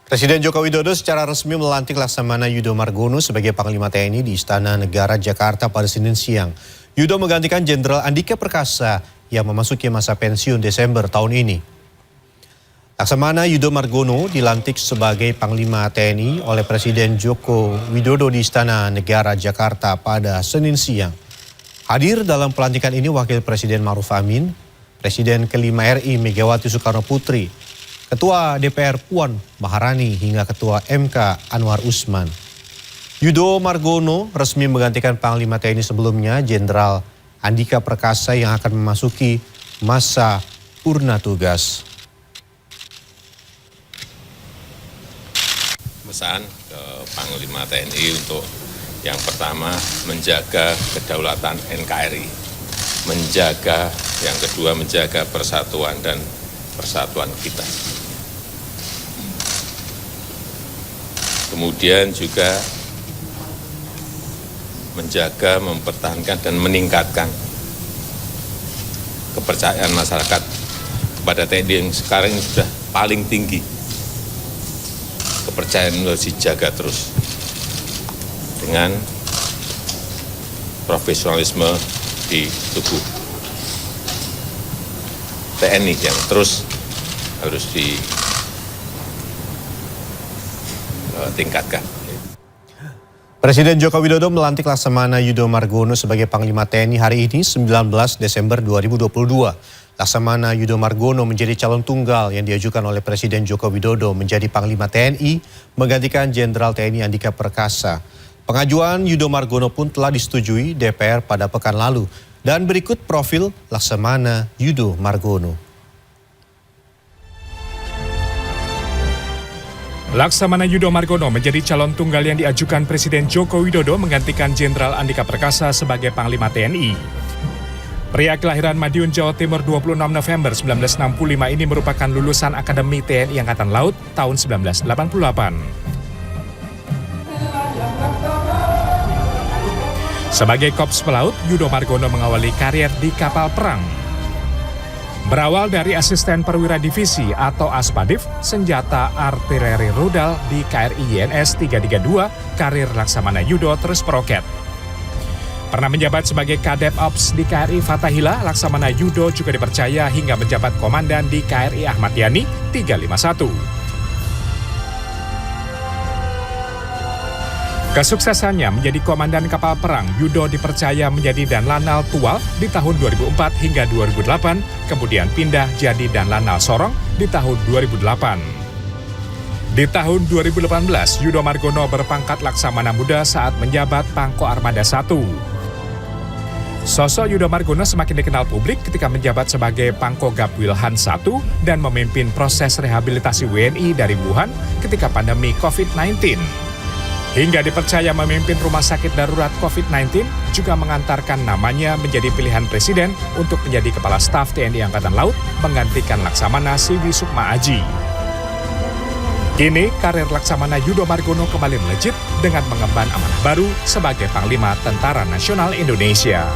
Presiden Joko Widodo secara resmi melantik Laksamana Yudho Margono sebagai Panglima TNI di Istana Negara Jakarta pada Senin siang. Yudho menggantikan Jenderal Andika Perkasa yang memasuki masa pensiun Desember tahun ini. Laksamana Yudho Margono dilantik sebagai Panglima TNI oleh Presiden Joko Widodo di Istana Negara Jakarta pada Senin siang. Hadir dalam pelantikan ini Wakil Presiden Ma'ruf Amin, Presiden kelima RI Megawati Soekarno Putri, Ketua DPR Puan Maharani hingga Ketua MK Anwar Usman. Yudho Margono resmi menggantikan Panglima TNI sebelumnya Jenderal Andika Perkasa yang akan memasuki masa purna tugas. Pesan ke Panglima TNI untuk yang pertama menjaga kedaulatan NKRI, yang kedua menjaga persatuan dan persatuan kita. Kemudian juga menjaga, mempertahankan dan meningkatkan kepercayaan masyarakat kepada TNI yang sekarang ini sudah paling tinggi. Kepercayaan harus dijaga terus dengan profesionalisme di tubuh TNI yang terus harus ditingkatkan. Presiden Joko Widodo melantik Laksamana Yudho Margono sebagai Panglima TNI hari ini 19 Desember 2022. Laksamana Yudho Margono menjadi calon tunggal yang diajukan oleh Presiden Joko Widodo menjadi Panglima TNI menggantikan Jenderal TNI Andika Perkasa. Pengajuan Yudho Margono pun telah disetujui DPR pada pekan lalu. Dan berikut profil Laksamana Yudho Margono. Laksamana Yudho Margono menjadi calon tunggal yang diajukan Presiden Joko Widodo menggantikan Jenderal Andika Perkasa sebagai Panglima TNI. Pria kelahiran Madiun, Jawa Timur 26 November 1965 ini merupakan lulusan Akademi TNI Angkatan Laut tahun 1988. Sebagai Korps Pelaut, Yudho Margono mengawali karir di kapal perang. Berawal dari asisten perwira divisi atau Aspadif, senjata artileri rudal di KRI YNS 332, karir Laksamana Yudho terus meroket. Pernah menjabat sebagai Kadep Ops di KRI Fathahillah, Laksamana Yudho juga dipercaya hingga menjabat komandan di KRI Ahmad Yani 351. Kesuksesannya menjadi komandan kapal perang, Yudho dipercaya menjadi Danlanal Tual di tahun 2004 hingga 2008, kemudian pindah jadi Danlanal Sorong di tahun 2008. Di tahun 2018, Yudho Margono berpangkat Laksamana Muda saat menjabat Pangko Armada 1. Sosok Yudho Margono semakin dikenal publik ketika menjabat sebagai Pangko Gap Wilhan 1 dan memimpin proses rehabilitasi WNI dari Wuhan ketika pandemi COVID-19. Hingga dipercaya memimpin rumah sakit darurat COVID-19, juga mengantarkan namanya menjadi pilihan Presiden untuk menjadi Kepala Staf TNI Angkatan Laut menggantikan Laksamana Siwi Sukma Aji. Kini, karir Laksamana Yudho Margono kembali melejit dengan mengemban amanah baru sebagai Panglima Tentara Nasional Indonesia.